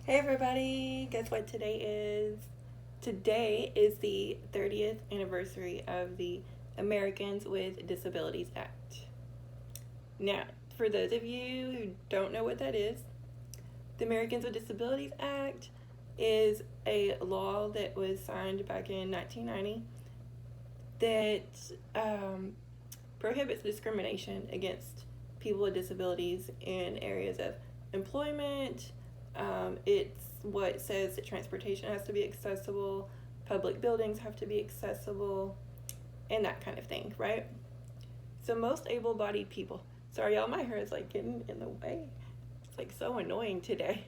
Hey everybody, guess what today is? Today is the 30th anniversary of the Americans with Disabilities Act. Now, for those of you who don't know what that is, the Americans with Disabilities Act is a law that was signed back in 1990 that prohibits discrimination against people with disabilities in areas of employment. It's what says that transportation has to be accessible, public buildings have to be accessible, and that kind of thing, right? So most able-bodied people, sorry y'all, my hair is like getting in the way. It's like so annoying today.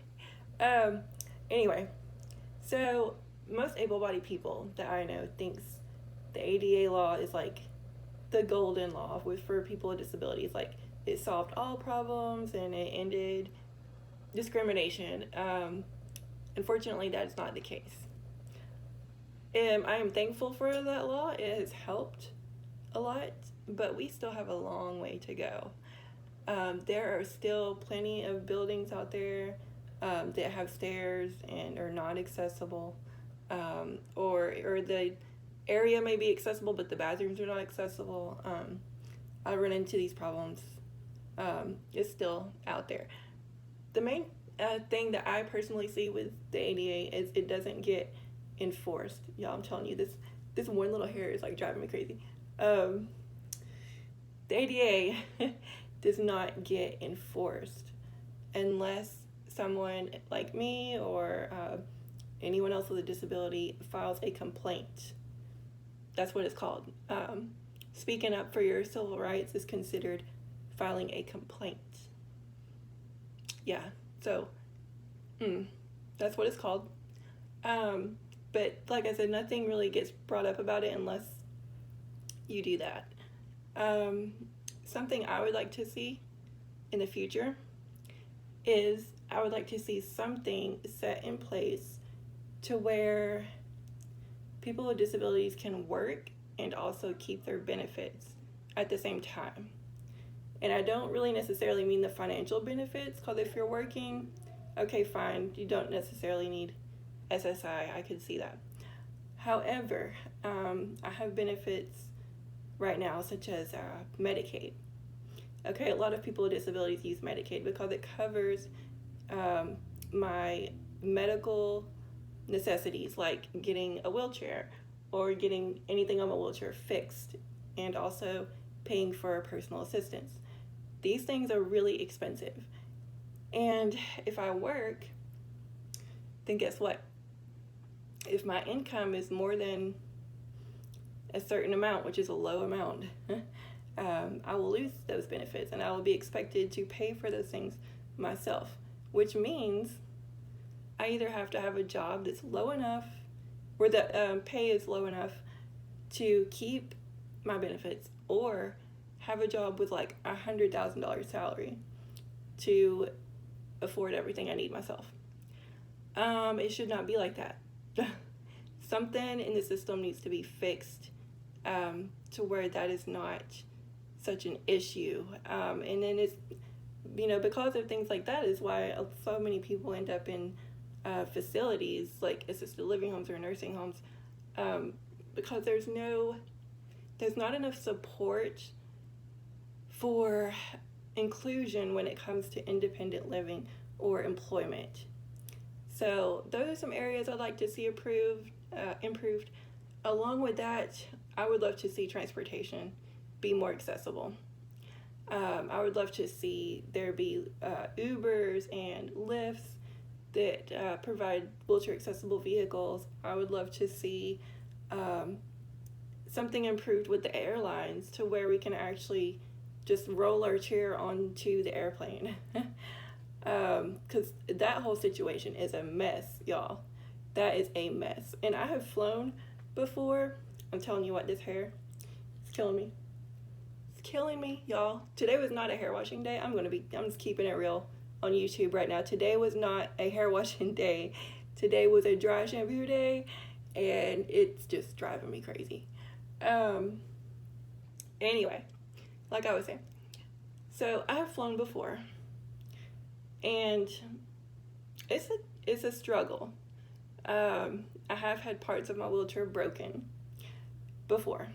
Anyway, so most able-bodied people that I know thinks the ADA law is like the golden law for people with disabilities. Like it solved all problems and it ended discrimination. Unfortunately, that is not the case. I am thankful for that law. It has helped a lot, but we still have a long way to go. There are still plenty of buildings out there that have stairs and are not accessible, or the area may be accessible, but the bathrooms are not accessible. I run into these problems. It's still out there. The main thing that I personally see with the ADA is it doesn't get enforced. Y'all, I'm telling you, this one little hair is like driving me crazy. The ADA does not get enforced unless someone like me or anyone else with a disability files a complaint. That's what it's called. Speaking up for your civil rights is considered filing a complaint. Yeah, so that's what it's called. But like I said, nothing really gets brought up about it unless you do that. Something I would like to see in the future is I would like to see something set in place to where people with disabilities can work and also keep their benefits at the same time. And I don't really necessarily mean the financial benefits, because if you're working, okay, fine, you don't necessarily need SSI, I could see that. However, I have benefits right now, such as Medicaid. Okay, a lot of people with disabilities use Medicaid because it covers my medical necessities, like getting a wheelchair or getting anything on my wheelchair fixed, and also paying for personal assistance. These things are really expensive. And if I work, then guess what? If my income is more than a certain amount, which is a low amount, I will lose those benefits and I will be expected to pay for those things myself, which means I either have to have a job that's low enough, where the pay is low enough to keep my benefits, or have a job with like $100,000 salary to afford everything I need myself. It should not be like that. Something in the system needs to be fixed to where that is not such an issue. And then it's, because of things like that is why so many people end up in facilities like assisted living homes or nursing homes, because there's not enough support for inclusion when it comes to independent living or employment. So those are some areas I'd like to see improved. Along with that, I would love to see transportation be more accessible. I would love to see there be Ubers and Lyfts that provide wheelchair accessible vehicles. I would love to see something improved with the airlines to where we can actually just roll our chair onto the airplane. Because that whole situation is a mess, y'all. That is a mess. And I have flown before. I'm telling you what, this hair is killing me. It's killing me, y'all. Today was not a hair washing day. I'm just keeping it real on YouTube right now. Today was not a hair washing day. Today was a dry shampoo day, and it's just driving me crazy. Anyway, like I was saying, so I have flown before, and it's a struggle. I have had parts of my wheelchair broken before.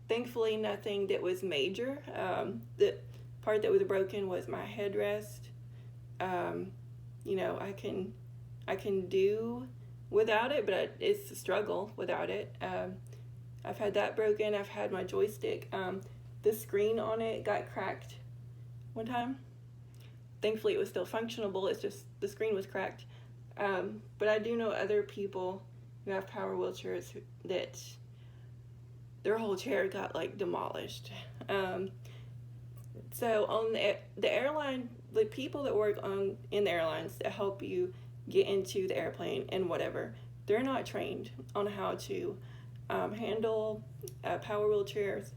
Thankfully, nothing that was major. The part that was broken was my headrest. Um, I can do without it, but it's a struggle without it. I've had that broken. I've had my joystick. The screen on it got cracked one time. Thankfully, it was still functionable. It's just the screen was cracked. But I do know other people who have power wheelchairs that their whole chair got like demolished. So on the airline, the people that work in the airlines that help you get into the airplane and whatever, they're not trained on how to handle power wheelchairs,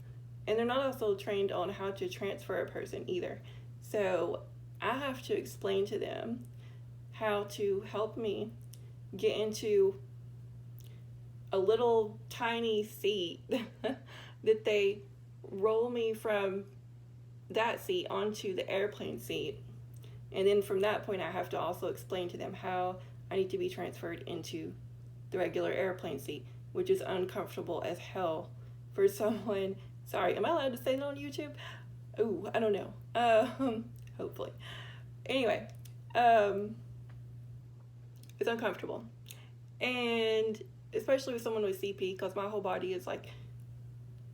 and they're not also trained on how to transfer a person either. So I have to explain to them how to help me get into a little tiny seat that they roll me from that seat onto the airplane seat. And then from that point, I have to also explain to them how I need to be transferred into the regular airplane seat, which is uncomfortable as hell for someone. Sorry, am I allowed to say that on YouTube? Ooh, I don't know. Hopefully. Anyway, it's uncomfortable. And especially with someone with CP, because my whole body is like,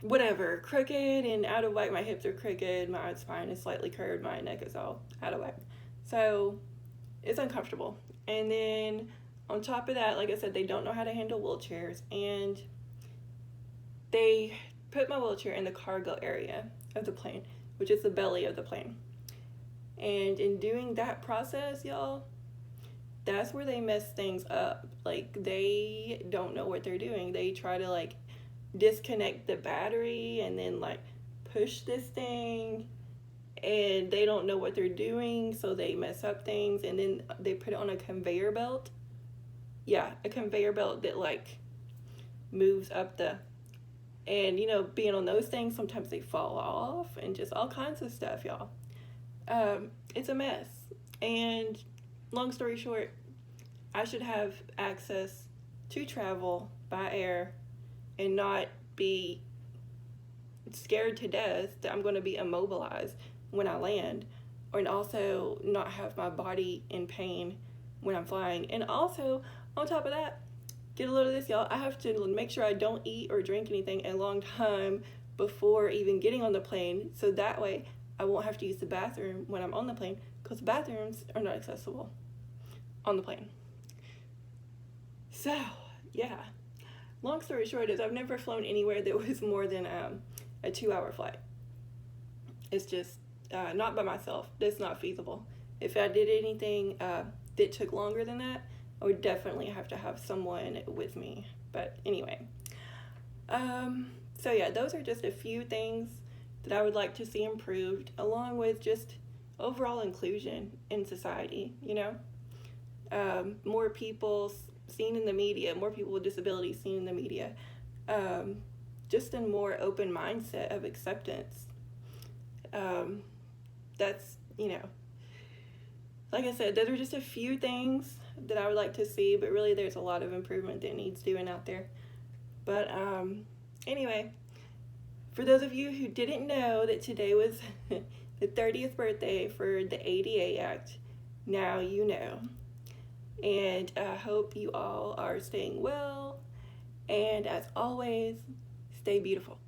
whatever, crooked and out of whack. My hips are crooked, my spine is slightly curved, my neck is all out of whack. So it's uncomfortable. And then on top of that, like I said, they don't know how to handle wheelchairs, and they put my wheelchair in the cargo area of the plane, which is the belly of the plane. And in doing that process, y'all, that's where they mess things up. Like, they don't know what they're doing. They try to like disconnect the battery and then like push this thing, and they don't know what they're doing, so they mess up things. And then they put it on a conveyor belt. Yeah, a conveyor belt that like moves up and being on those things, sometimes they fall off and just all kinds of stuff, y'all. It's a mess. And long story short, I should have access to travel by air and not be scared to death that I'm going to be immobilized when I land, and also not have my body in pain when I'm flying. And also, on top of that, get a load of this, y'all, I have to make sure I don't eat or drink anything a long time before even getting on the plane, so that way I won't have to use the bathroom when I'm on the plane, because bathrooms are not accessible on the plane. So, yeah. Long story short is I've never flown anywhere that was more than a 2-hour flight. It's just not by myself. That's not feasible. If I did anything that took longer than that, I would definitely have to have someone with me. But anyway. So yeah, those are just a few things that I would like to see improved, along with just overall inclusion in society, more people seen in the media, more people with disabilities seen in the media, just a more open mindset of acceptance. That's, like I said, those are just a few things that I would like to see, but really there's a lot of improvement that needs doing out there. But anyway, for those of you who didn't know that today was the 30th birthday for the ADA Act, now you know. And I hope you all are staying well. And as always, stay beautiful.